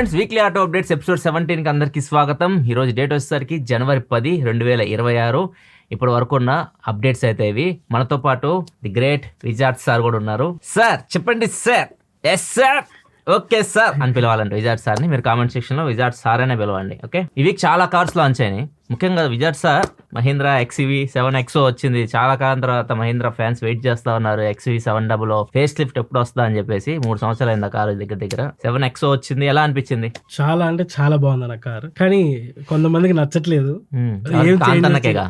Friends, weekly auto updates episode 17కి అందరికీ స్వాగతం. ఈరోజు డేట్ వచ్చేసరికి జనవరి 10, 2026. ఇప్పటి వరకు ఉన్న అప్డేట్స్ అయితే ఇవి. మనతో పాటు ది గ్రేట్ విజార్డ్ సార్ కూడా ఉన్నారు. సార్ చెప్పండి sir. Yes sir, okay sir అని పిలవాలంటే విజార్డ్ సార్ని. మీరు కామెంట్ సెక్షన్లో విజార్డ్ సార్ అనే పిలవండి. ఓకే, ఈ వీక్ చాలా కార్స్ లాంచ్ అయినాయి. ముఖ్యంగా wizard sir Mahindra XEV 7XO వచ్చింది. చాలా కాలం తర్వాత మహీంద్రా ఫ్యాన్స్ వెయిట్ చేస్తా ఉన్నారు. XEV 700 ఫేస్ లిఫ్ట్ ఎప్పుడు వస్తుందా అని చెప్పేసి 3 సంవత్సరాలు అయింది ఆ కారు దగ్గర 7XO వచ్చింది. ఎలా అనిపించింది? చాలా అంటే చాలా బాగుంది అన్న కారు, కానీ కొంతమందికి నచ్చట్లేదు. కాంతన్నకేగా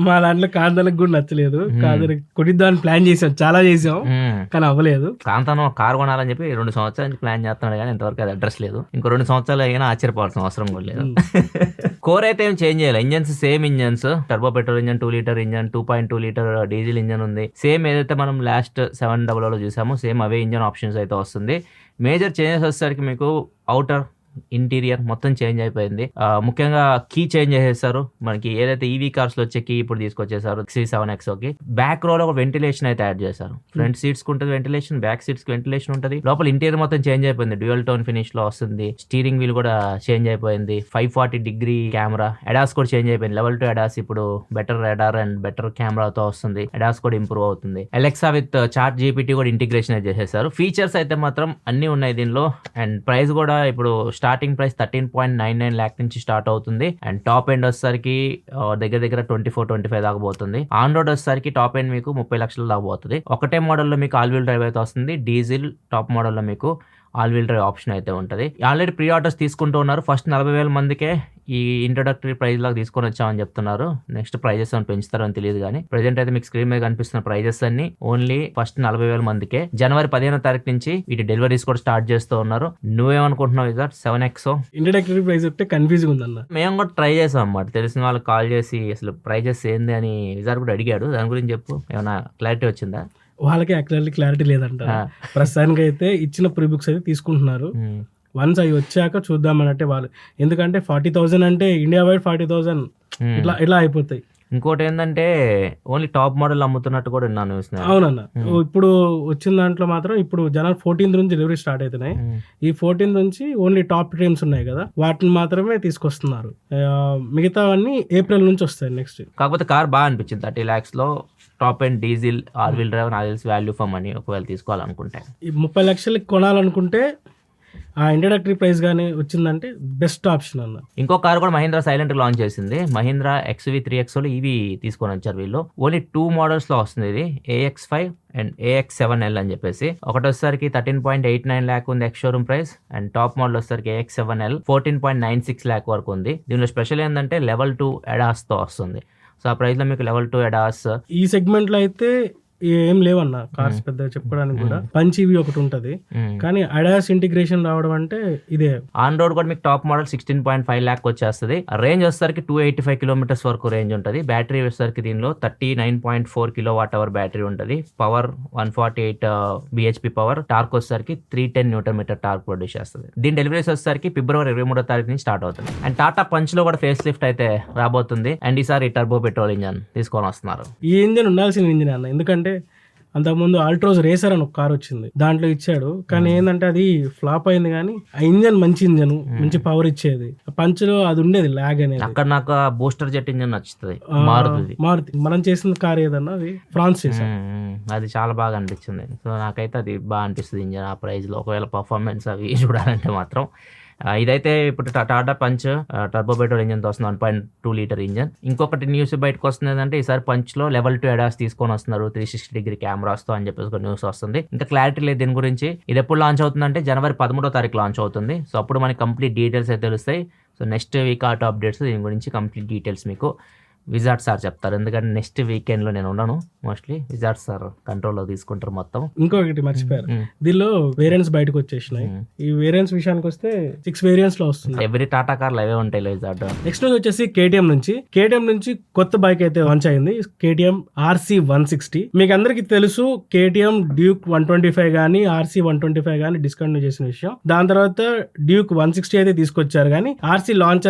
మా దాంట్లో కాంతనకు కూడా నచ్చలేదు. కాదని కొనిద్దామని ప్లాన్ చేసాం, చాలా చేసాం, కానీ అవ్వలేదు. కాంతను కారు కొనాలని చెప్పి 2 సంవత్సరాల నుంచి ప్లాన్ చేస్తున్నాడు, కానీ ఇంతవరకు అది అడ్రస్ లేదు. ఇంకో 2 సంవత్సరాలు అయినా ఆశ్చర్యపోవాల్సిన అవసరం కూడా లేదు. కోర్ అయితే ఏం చేంజ్ చేయాలి. Engines same engines, turbo petrol engine, 2 litre engine, 2.2 litre diesel engine ఉంది. సేమ్ ఏదైతే మనం లాస్ట్ 700లో చూసామో సేమ్ అవే ఇంజన్ ఆప్షన్స్ అయితే వస్తుంది. మేజర్ చేంజెస్ వచ్చేసరికి మీకు అవుటర్ ఇంటీరియర్ మొత్తం చేంజ్ అయిపోయింది. ముఖ్యంగా కీ చేంజ్ చేసేసారు. మనకి ఏదైతే ఈవీ కార్స్ లో వచ్చే కీ ఇప్పుడు తీసుకొచ్చేసారు XEV 7XOకి. బ్యాక్ రోలో ఒక వెంటిలేషన్ అయితే యాడ్ చేశారు. ఫ్రంట్ సీట్స్ కి ఉంటుంది వెంటిలేషన్, బ్యాక్ సీట్స్ కి వెంటిలేషన్ ఉంటుంది. లోపల ఇంటీరియర్ మొత్తం చేంజ్ అయిపోయింది. డ్యూయల్ టోన్ ఫినిష్ లో వస్తుంది. స్టీరింగ్ వీల్ కూడా చేంజ్ అయిపోయింది. 540 డిగ్రీ కెమెరా. ఎడాస్ కూడా చేంజ్ అయిపోయింది. లెవెల్ 2 ఎడాస్ ఇప్పుడు బెటర్ ఎడార్ అండ్ బెటర్ కెమెరాతో వస్తుంది. ఎడాస్ కూడా ఇంప్రూవ్ అవుతుంది. అలెక్సా విత్ చాట్ GPT కూడా ఇంటిగ్రేషన్ అయితే చేసేసారు. ఫీచర్స్ అయితే మాత్రం అన్ని ఉన్నాయి దీనిలో. అండ్ ప్రైస్ కూడా ఇప్పుడు స్టార్టింగ్ ప్రైస్ 13.99 lakh నుంచి స్టార్ట్ అవుతుంది. అండ్ టాప్ ఎండ్ వచ్చేసరికి దగ్గర 24-25 దాకా పోతుంది. ఆన్ రోడ్ వచ్చేసరికి టాప్ ఎండ్ మీకు 30 లక్షల దాకా పోతుంది. ఒకటే మోడల్లో మీకు ఆల్ వీల్ డ్రైవ్ అయితే వస్తుంది. డీజిల్ టాప్ మోడల్లో మీకు ఆల్ వీల్ డ్రైవ్ ఆప్షన్ అయితే ఉంటుంది. ఆల్రెడీ ప్రీ ఆర్డర్స్ తీసుకుంటూ ఉన్నారు. ఫస్ట్ 40,000 మందికే ఈ ఇంట్రొడక్టరీ ప్రైస్ లాగా తీసుకొని వచ్చామని చెప్తున్నారు. నెక్స్ట్ ప్రైజెస్ అని పెంచుతారని తెలియదు, కానీ ప్రెజెంట్ అయితే మీకు స్క్రీన్ మీద కనిపిస్తున్న ప్రైజెస్ అన్ని ఓన్లీ ఫస్ట్ 40,000 మందికే. జనవరి 15వ తారీఖు నుంచి వీటి డెలివరీస్ కూడా స్టార్ట్ చేస్తూ ఉన్నారు. నువ్వేమనుకుంటున్నావు విజార్డ్? 7XO ఇంట్రొడక్టరీ ప్రైస్ అంటే కన్ఫ్యూజింగ్ ఉందన్న. మేము కూడా ట్రై చేసాం అన్నమాట. తెలిసిన వాళ్ళకి కాల్ చేసి అసలు ప్రైజెస్ ఏంది అని విజార్డ్ కూడా అడిగాడు. దాని గురించి చెప్పు, ఏమైనా క్లారిటీ వచ్చిందా? వాళ్ళకి యాక్చువల్లీ క్లారిటీ లేదంట. ప్రస్తుతానికి అయితే ఇచ్చిన ప్రీ బుక్స్ అయితే తీసుకుంటున్నారు. వన్స్ అవి వచ్చాక చూద్దామన్నట్టే వాళ్ళు. ఎందుకంటే 40,000 అంటే ఇండియా వైడ్ 40,000 ఇట్లా అయిపోతాయి. ఇంకోటి ఏంటంటే ఓన్లీ టాప్ మోడల్ అమ్ముతున్నట్టు కూడా విన్నాను. అవునన్న, ఇప్పుడు వచ్చిన దాంట్లో మాత్రం ఇప్పుడు జనవరి 14th నుంచి డెలివరీ స్టార్ట్ అవుతున్నాయి. ఈ 14th నుంచి ఓన్లీ టాప్ ట్రైన్స్ ఉన్నాయి కదా, వాటిని మాత్రమే తీసుకొస్తున్నారు. మిగతావన్నీ ఏప్రిల్ నుంచి వస్తాయి నెక్స్ట్. కాకపోతే కార్ బాగా అనిపించింది. 30 lakhs లో top and diesel all wheel drive నాకు తెలిసి వాల్యూ ఫర్ మనీ ఒకవేళ తీసుకోవాలనుకుంటే. ఈ 30 లక్షలకి కొనాలనుకుంటే ఆ ఇంట్రడక్టరీ ప్రైస్ గానీ వచ్చిందంటే బెస్ట్ ఆప్షన్ అన్న. ఇంకో కార్ కూడా మహీంద్రా సైలెంట్ లాంచ్ చేసింది. మహీంద్రా XEV 3XO ఇవి తీసుకొని వచ్చారు వీళ్ళు. ఓన్లీ 2 మోడల్స్ లో వస్తుంది ఇది, AX5 అండ్ AX7L అని చెప్పేసి. ఒకటి వచ్చేసరికి 13.89 lakh ఉంది ex showroom price. And top model వచ్చేసరికి AX7L 14.96 lakh వరకు ఉంది. దీనిలో స్పెషల్ ఏంటంటే లెవెల్ 2 ఎడాస్ తో వస్తుంది. సో ఆ ప్రైస్ లో మీకు లెవెల్ 2 ఎడాస్ ఈ సెగ్మెంట్ లో అయితే ఏం లేవన్న కార్స్ పెద్దగా చెప్పుకోవడానికి కూడా. పంచ్ ఇవి ఒకటి ఉంటది, కానీ అడాస్ ఇంటిగ్రేషన్ రావడం అంటే ఇదే. ఆన్ రోడ్ కూడా మీకు టాప్ మోడల్ 16.5 lakh వచ్చేస్తుంది. రేంజ్ వచ్చేసరికి 285 kilometers వరకు రేంజ్ ఉంటుంది. బ్యాటరీ వచ్చేసరికి దీనిలో 39.4 kWh బ్యాటరీ ఉంటుంది. Power 148 bhp power. టార్క్ వచ్చేసరికి 310 Nm టార్క్ ప్రొడ్యూస్ చేస్తుంది. దీని డెలివరీస్ వచ్చేసరికి ఫిబ్రవరి 23వ తారీఖు నుంచి స్టార్ట్ అవుతుంది. అండ్ టాటా పంచ్ లో కూడా ఫేస్ లిఫ్ట్ అయితే రాబోతుంది. అండ్ ఈసారి టర్బో పెట్రోల్ ఇంజన్ తీసుకొని వస్తున్నారు. ఈ ఇంజన్ ఉండాల్సిన ఇంజన్ అన్న, ఎందుకంటే అంతకుముందు ఆల్ట్రోజ్ రేసర్ అని ఒక కార్ వచ్చింది, దాంట్లో ఇచ్చాడు. కానీ ఏంటంటే అది ఫ్లాప్ అయింది. కానీ ఆ ఇంజన్ మంచి ఇంజన్, మంచి పవర్ ఇచ్చేది. పంచ్లో అది ఉండేది ల్యాగ్ అనేది. అక్కడ నాకు బూస్టర్ జెట్ ఇంజన్ నచ్చుతుంది, మారుతి. మనం చేసిన కార్ ఏదన్నా అది ఫ్రాన్స్ చేసాం, అది చాలా బాగా అనిపించింది. సో నాకైతే అది బాగా అనిపిస్తుంది ఇంజన్ ఆ ప్రైస్ లో. ఒకవేళ పర్ఫార్మెన్స్ అవి చూడాలంటే మాత్రం ఇదైతే ఇప్పుడు Tata punch turbo petrol engine తో వస్తుంది, 1.2 లీటర్ ఇంజన్. ఇంకొకటి న్యూస్ బయటకు వస్తుంది ఏంటంటే ఈసారి పంచ్ లో లెవెల్ 2 ఎడాస్ తీసుకొని వస్తున్నారు 360 డిగ్రీ కెమెరాస్ తో అని చెప్పేసి ఒక న్యూస్ వస్తుంది. ఇంకా క్లారిటీ లేదు దీని గురించి. ఇది ఎప్పుడు లాంచ్ అవుతుందంటే జనవరి 13వ తారీఖు లాంచ్ అవుతుంది. సో అప్పుడు మనకి కంప్లీట్ డీటెయిల్స్ అయితే తెలుస్తాయి. So next week auto updates దీని గురించి కంప్లీట్ డీటెయిల్స్ మీకు విజార్డ్ సార్ చెప్తారు. ఎందుకంటే నెక్స్ట్ వీకెండ్ లో నేను ఉండను, మోస్ట్లీ విజార్డ్ సార్ కంట్రోల్లో తీసుకుంటారు మొత్తం. ఇంకొకటి మర్చిపోయారు, దీనిలో వేరియంట్స్ బయటకు వచ్చేసినాయి. ఈ వేరియంట్స్ విషయానికి వస్తే 6 వేరియంట్స్ లో వస్తుంది. ఎవ్రీ టాటా కార్లు అవే ఉంటాయి విజార్డ్. నెక్స్ట్ వచ్చేసి KTM నుంచి కొత్త బైక్ అయితే లాంచ్ అయింది, KTM RC160. మీకు అందరికి తెలుసు KTM డ్యూక్ 125 కానీ RC 125 కానీ డిస్కంటిన్యూ చేసిన విషయం. దాని తర్వాత డ్యూక్ 160 అయితే తీసుకొచ్చారు, కానీ RC లాంచ్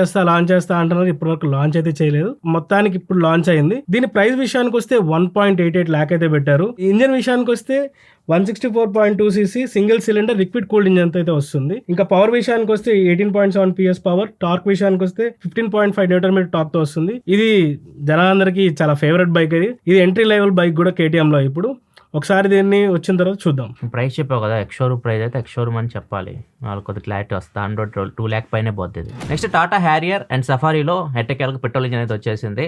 చేస్తా అంటున్నారు. ఇప్పటివరకు లాంచ్ అయితే చేయలేదు. మొత్తానికి ప్రస్తుతానికి ఇప్పుడు లాంచ్ అయింది. దీని ప్రైస్ విషయానికి వస్తే 1.88 lakh అయితే పెట్టారు. ఇంజన్ విషయానికి వస్తే 164.2 cc single cylinder liquid cooled engine అయితే వస్తుంది. ఇంకా పవర్ విషయానికి వస్తే 18.7 PS పవర్, టార్క్ విషయానికి వస్తే 15.5 Nm టార్క్ తో వస్తుంది. ఇది జనాలందరికీ చాలా ఫేవరెట్ బైక్. ఇది ఎంట్రీ లెవెల్ బైక్ కూడా KTM లో. ఇప్పుడు ఒకసారి దీన్ని వచ్చిన తర్వాత చూద్దాం. ప్రైస్ చెప్పావు కదా, ఎక్స్షోరూమ్ ప్రైస్ అయితే ఎక్స్షోరూమ్ అని చెప్పాలి, వాళ్ళకి కొద్ది క్లారిటీ వస్తుంది. 2 lakh పైనే పోతుంది. నెక్స్ట్ టాటా హ్యారియర్ అండ్ సఫారీలో ఎట్టకేలకు పెట్రోల్ ఇంజన్ అయితే వచ్చేసింది.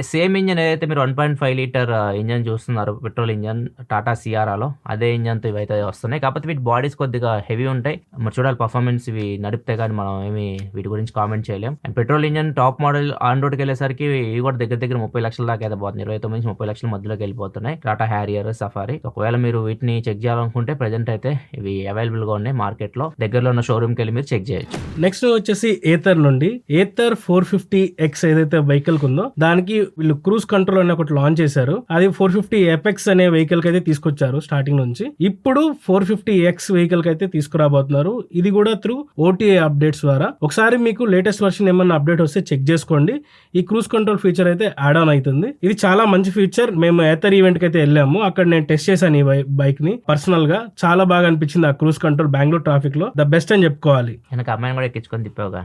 సేమ్ ఇంజన్ ఏదైతే మీరు 1.5 లీటర్ ఇంజన్ చూస్తున్నారు పెట్రోల్ ఇంజన్ టాటా సియారాలో, అదే ఇంజన్తో ఇవైతే వస్తున్నాయి. కాకపోతే వీటి బాడీస్ కొద్దిగా హెవీ ఉంటాయి. మరి చూడాలి పర్ఫార్మెన్స్, ఇవి నడిపితే కానీ మనం ఏమి వీటి గురించి కామెంట్ చేయలేం. And petrol engine top model on రోడ్కి వెళ్ళేసరికి ఇవి కూడా దగ్గర 30 లక్షల దాకా అయితే పోతుంది. 29 నుంచి 30 లక్షల మధ్యలోకి వెళ్ళిపోతున్నాయి టాటా హ్యారియర్, సఫారీ. ఒకవేళ మీరు వీటిని చెక్ చేయాలనుకుంటే ప్రెజెంట్ అయితే ఇవి అవైలబుల్ గా ఉన్నాయి మార్కెట్ లో. దగ్గరలో ఉన్న షోరూమ్కి వెళ్ళి మీరు చెక్ చేయొచ్చు. నెక్స్ట్ వచ్చేసి ఏథర్ నుండి ఏథర్ 450X ఏదైతే వెహికల్ ఉందో దానికి వీళ్ళు క్రూజ్ కంట్రోల్ అనే ఒకటి లాంచ్ చేశారు. అది 450 ఎపెక్స్ అనే వెహికల్ కి అయితే తీసుకొచ్చారు స్టార్టింగ్ నుంచి. ఇప్పుడు 450X వెహికల్ కి అయితే తీసుకురాబోతున్నారు. ఇది కూడా త్రూ OTA అప్డేట్స్ ద్వారా. ఒకసారి మీకు లేటెస్ట్ వర్షన్ ఏమన్నా అప్డేట్ వస్తే చెక్ చేసుకోండి. ఈ క్రూజ్ కంట్రోల్ ఫీచర్ అయితే యాడ్ ఆన్ అవుతుంది. ఇది చాలా మంచి ఫీచర్. మేము ఏథర్ ఈవెంట్ కి అయితే వెళ్ళాము, అక్కడ నేను టెస్ట్ చేశాను ఈ బైక్ ని పర్సనల్ గా. చాలా బాగా అనిపించింది ఆ క్రూజ్ కంట్రోల్. బెంగళూరు ట్రాఫిక్ లో ద బెస్ట్ అని చెప్పుకోవాలి. వెనక అమ్మాయిని కూడా ఎక్కించుకొని తిప్పావుగా,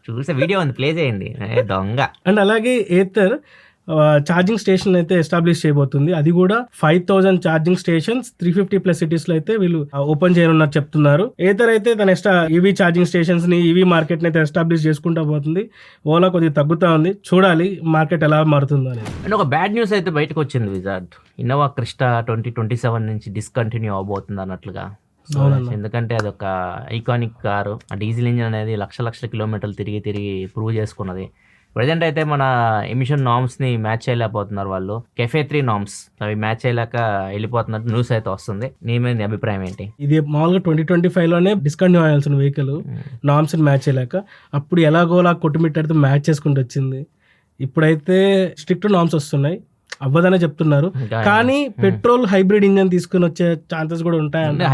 చూసే వీడియో ఉంది, ప్లే చేయండి దొంగ. అండ్ అలాగే ఏథర్ ఛార్జింగ్ స్టేషన్ అయితే ఎస్టాబ్లిష్ చేయబోతుంది. అది కూడా 5000 ఛార్జింగ్ స్టేషన్స్ 350+ సిటీస్ లో అయితే వీళ్ళు ఓపెన్ చేయనున్నారు చెప్తున్నారు. ఏథర్ అయితే తన ఈవీ ఛార్జింగ్ స్టేషన్స్ ని, ఈవీ మార్కెట్ ని అయితే ఎస్టాబ్లిష్ చేసుకుంటా పోతుంది. ఓలా కొద్దిగా తగ్గుతా ఉంది, చూడాలి మార్కెట్ ఎలా మారుతుందో అనేది. అండ్ ఒక బ్యాడ్ న్యూస్ అయితే బయటకు వచ్చింది విజార్డ్. ఇన్నోవా క్రిస్టా 2027 నుంచి డిస్కంటిన్యూ అవబోతుంది అన్నట్లుగా. ఎందుకంటే అది ఒక ఐకానిక్ కారు. ఆ డీజిల్ ఇంజిన్ అనేది లక్షల కిలోమీటర్లు తిరిగి ప్రూవ్ చేసుకున్నది. ప్రజెంట్ అయితే మన ఎమిషన్ నార్మ్స్ ని మ్యాచ్ చేయలేకపోతున్నారు వాళ్ళు. Cafe 3 నార్మ్స్ అవి మ్యాచ్ చేయలేక వెళ్ళిపోతున్నట్టు న్యూస్ అయితే వస్తుంది. నీ మీద నీ అభిప్రాయం ఏంటి? ఇది మామూలుగా 2025 లోనే డిస్కంటిన్యూ అవ్వాల్సిన వెహికల్ నార్మ్స్ ని మ్యాచ్ చేయలేక అప్పుడు ఎలాగోలా కొట్టుమిట్టాడితో మ్యాచ్ చేసుకుంటూ వచ్చింది. ఇప్పుడైతే స్ట్రిక్ట్ నార్మ్స్ వస్తున్నాయి, అవ్వదనే చెప్తున్నారు. కానీ పెట్రోల్ హైబ్రిడ్ ఇంజన్ తీసుకుని వచ్చే ఛాన్సెస్ కూడా ఉంటాయి.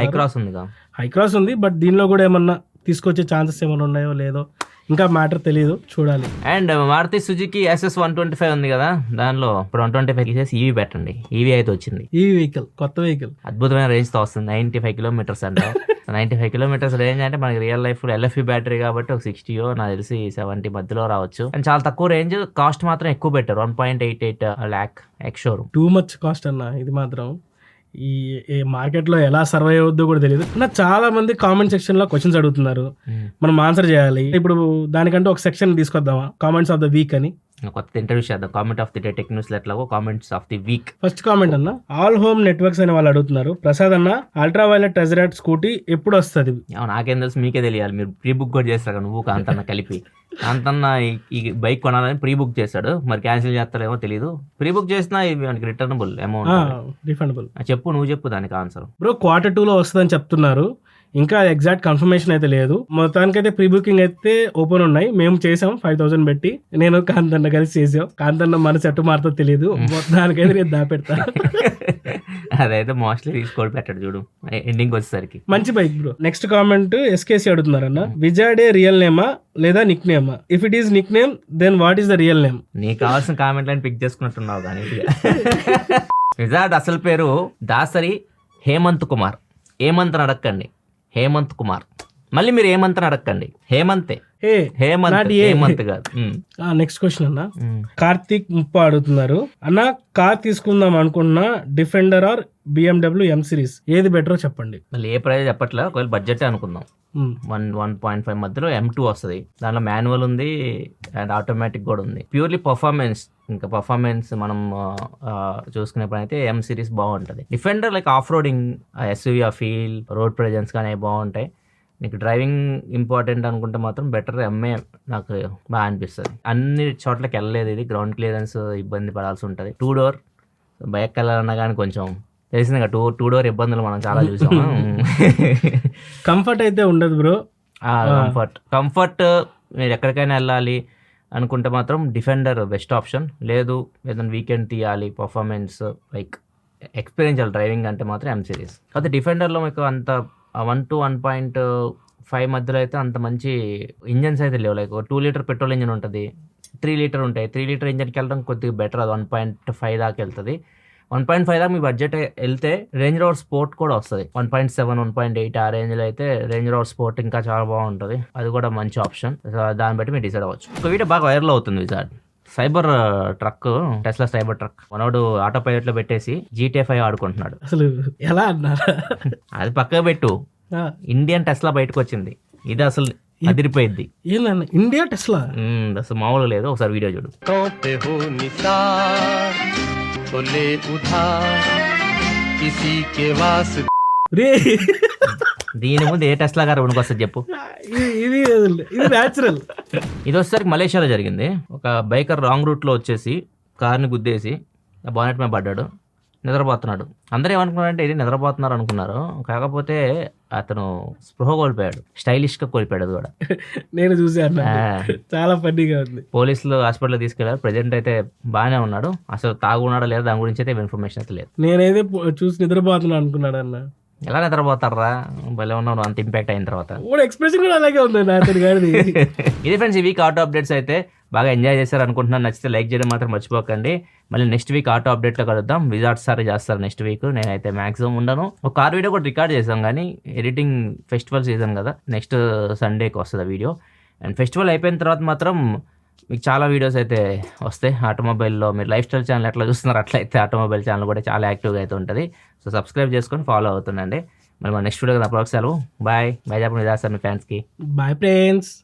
హైక్రాస్ ఉంది, బట్ దీనిలో కూడా ఏమన్నా తీసుకొచ్చే ఛాన్సెస్ ఏమైనా ఉన్నాయో లేదో ఇంకా మ్యాటర్ తెలియదు, చూడాలి. అండ్ మారుతి సుజుకి SS 125 ఉంది కదా, దానిలో ఇప్పుడు 125 తీసేసి ఈవీ పెట్టండి. ఈవీ అయితే వచ్చింది. ఈ వెహికల్ కొత్త వెహికల్ అద్భుతమైన రేంజ్ తో వస్తుంది. 95 కిలోమీటర్స్ అంటే 95 కిలోమీటర్స్ రేంజ్ అంటే మనకి రియల్ లైఫ్ LFP బ్యాటరీ కాబట్టి ఒక 60 నాకు తెలిసి 70 మధ్యలో రావచ్చు. అండ్ చాలా తక్కువ రేంజ్, కాస్ట్ మాత్రం ఎక్కువ పెట్టారు. 1.88 lakh ex showroom. Too much cost అన్న ఇది మాత్రం. ఈ మార్కెట్ లో ఎలా సర్వైవ్ అవుద్దో కూడా తెలియదు. చాలా మంది కామెంట్ సెక్షన్ లో క్వశ్చన్స్ అడుగుతున్నారు, మనం ఆన్సర్ చేయాలి. ఇప్పుడు దానికంటే ఒక సెక్షన్ తీసుకొద్దామా, కామెంట్స్ ఆఫ్ ద వీక్ అని. కొత్త ఇంటర్వ్యూ చేద్దాం. Comment of the day tech news ఎట్లాగో comments of the week. First comment అన్న, ఆల్ హోమ్ నెట్వర్క్స్ అనే వాళ్ళు అడుగుతున్నారు. ప్రసాద్ అన్న, అల్ట్రా వైలెట్ టెజరాట్ స్కూటీ ఎప్పుడు వస్తుంది? నాకేం తెలుసు, మీకే తెలియాలి. మీరు ప్రీ బుక్ కూడా చేస్తారు నువ్వు కాంతన్న కలిపి. కాంతన్న ఈ బైక్ కొనాలని ప్రీ బుక్ చేశాడు, మరి క్యాన్సిల్ చేస్తారేమో తెలియదు. ప్రీ బుక్ చేసినా మనకి రిటర్నబుల్ అమౌంట్, రిఫండబుల్. నువ్వు చెప్పు దానికి ఆన్సర్. బ్రో Q2 లో వస్తుందని చెప్తున్నారు, ఇంకా ఎగ్జాక్ట్ కన్ఫర్మేషన్ అయితే లేదు. మొత్తానికైతే ప్రీ బుకింగ్ అయితే ఓపెన్ ఉన్నాయి. మేము చేసాం 5000 పెట్టి, నేను కాంతన్న కలిసి చేసాం. కాంతన్న మనసు ఎట్టు మారుతో తెలియదు, మొత్తానికైతే నేను దాపెడతా. అదైతే మోస్ట్లీ తీసుకోడు పెట్టాడు చూడు ఎండింగ్ వచ్చేసరికి. మంచి bike bro. Next comment SKC అడుగుతున్నారన్న, విజాడే రియల్ నేమా లేదా నిక్ నేమా? If it is nick name then what is the real name? నీకు కావాల్సిన కామెంట్లను పిక్ చేసుకున్నట్టున్నావు కానీ. విజాడ్ అసలు పేరు దాసరి హేమంత్ కుమార్. హేమంత్ అని అడగండి, హేమంత్ కుమార్. మళ్ళీ మీరు హేమంత్ అని అడగండి, హేమంతే. హేమంత్ కాదు. నెక్స్ట్ క్వశ్చన్ అన్న, కార్తీక్ ముప్ప అడుగుతున్నారు, అన్న కార్ తీసుకుందాం అనుకున్నా Defender or BMW M series ఏది బెటర్ చెప్పండి. మళ్ళీ ఏ ప్రైస్ చెప్పట్లేదు, ఒకవేళ బడ్జెట్ అనుకుందాం. 1.5 మధ్యలో M2 వస్తుంది. దానిలో మాన్యువల్ ఉంది అండ్ ఆటోమేటిక్ కూడా ఉంది. ప్యూర్లీ పర్ఫార్మెన్స్, ఇంకా పర్ఫార్మెన్స్ మనం చూసుకునేప్పుడు అయితే M సిరీస్ బాగుంటుంది. Defender like off roading, SUV ఆ ఫీల్, రోడ్ ప్రెజెన్స్ కానీ బాగుంటాయి. నీకు డ్రైవింగ్ ఇంపార్టెంట్ అనుకుంటే మాత్రం బెటర్ MA నాకు బాగా అనిపిస్తుంది. అన్ని చోట్లకి వెళ్ళలేదు, ఇది గ్రౌండ్ క్లియరెన్స్ ఇబ్బంది పడాల్సి ఉంటుంది. 2 డోర్ బైక్ వెళ్ళాలన్నా కానీ కొంచెం తెలిసింది కదా, టూ డోర్ ఇబ్బందులు మనం చాలా చూసాము. కంఫర్ట్ అయితే ఉండదు బ్రో. కంఫర్ట్ మీరు ఎక్కడికైనా వెళ్ళాలి అనుకుంటే మాత్రం డిఫెండర్ బెస్ట్ ఆప్షన్. లేదు ఏదైనా వీకెండ్ తీయాలి, పర్ఫార్మెన్స్ లైక్ ఎక్స్పీరియన్షియల్ డ్రైవింగ్ అంటే మాత్రం M సిరీస్. అయితే డిఫెండర్లో మీకు అంత 1 to 1.1 5 మధ్యలో అయితే అంత మంచి ఇంజన్స్ అయితే లేవు. లైక్ 2 లీటర్ పెట్రోల్ ఇంజన్ ఉంటుంది, 3 లీటర్ ఉంటాయి. 3 లీటర్ ఇంజన్కి వెళ్ళడం కొద్దిగా బెటర్, అది 1.5 దాకా వెళ్తుంది. 1.5 దాకా మీ బడ్జెట్ వెళ్తే రేంజ్ రోవర్ స్పోర్ట్ కూడా వస్తుంది. 1.7, 1.8 ఆ రేంజ్లో అయితే రేంజ్ రోవర్ స్పోర్ట్ ఇంకా చాలా బాగుంటుంది. అది కూడా మంచి ఆప్షన్. దాన్ని బట్టి మీరు డిసైడ్ అవ్వచ్చు. ఒక వీడియో బాగా వైరల్ అవుతుంది wizard. Cyber truck, Tesla cyber truck, మనోడు ఆటో పైలట్ లో పెట్టేసి GTA 5 ఆడుకుంటున్నాడు. అసలు ఎలా అన్నారు? అది పక్కకు పెట్టు, ఆ, ఇండియన్ టెస్లా బయటకు వచ్చింది. ఇది అసలు అదిరిపోయింది. ఏందన్న ఇండియా టెస్లా? అసలు మామూలు లేదు. ఒకసారి వీడియో చూడు. कहते हो निसार तो ले उठा किसी के वास రే దీని ముందు ఏ టెస్లా గారు వస్తుంది చెప్పు. ఇది ఇది న్యాచురల్. ఇది వచ్చేసరికి మలేషియాలో జరిగింది. ఒక బైకర్ రాంగ్ రూట్లో వచ్చేసి కార్ని గుద్దేసి బానెట్ మీద పడ్డాడు, నిద్రపోతున్నాడు. అందరూ ఏమనుకున్నారంటే ఇది నిద్రపోతున్నారు అనుకున్నారు. కాకపోతే అతను స్పృహ కోల్పోయాడు, స్టైలిష్గా కోల్పోయాడు. అది కూడా నేను చూసాను, ఆ, చాలా ఫన్నీగా ఉంది. పోలీసులు హాస్పిటల్ తీసుకెళ్లారు. ప్రెజెంట్ అయితే బాగానే ఉన్నాడు. అసలు తాగున్నాడా లేదా దాని గురించి అయితే ఇన్ఫర్మేషన్ అయితే లేదు. నేనైతే చూసి నిద్రపోతున్నాను అనుకున్నాడు అన్న. ఎలా నిద్రపోతారా, భలే ఉన్నావు అంత ఇంపాక్ట్ అయిన తర్వాత. కూడా ఎక్స్ప్రెషన్ కూడా అలాగే ఉంది అతని గారిది. ఇది ఫ్రెండ్స్ ఈ వీక్ ఆటో అప్డేట్స్ అయితే బాగా ఎంజాయ్ చేశారు అనుకుంటున్నాను. నచ్చితే లైక్ చేయడం మాత్రం మర్చిపోకండి. మళ్ళీ నెక్స్ట్ వీక్ ఆటో అప్డేట్లో కలుద్దాం. విజార్డ్ సార్ చేస్తారు నెక్స్ట్ వీక్, నేనైతే మాక్సిమం ఉండను. ఒక కార్ వీడియో కూడా రికార్డ్ చేసాం, కానీ ఎడిటింగ్ ఫెస్టివల్ సీజన్ కదా, నెక్స్ట్ సండేకి వస్తుంది ఆ వీడియో. అండ్ ఫెస్టివల్ అయిపోయిన తర్వాత మాత్రం మీకు చాలా వీడియోస్ అయితే వస్తాయి ఆటోమొబైల్లో. మీరు లైఫ్ స్టైల్ ఛానల్ ఎట్లా చూస్తున్నారు అట్లయితే ఆటోమొబైల్ ఛానల్ కూడా చాలా యాక్టివ్గా అయితే ఉంటుంది. సో సబ్స్క్రైబ్ చేసుకొని ఫాలో అవుతుండండి. మరి మన నెక్స్ట్ వీడియో అప్రోక్స్ సెలవు. బాయ్ చెప్పండి సార్ మీ ఫ్యాన్స్కి. Bye friends.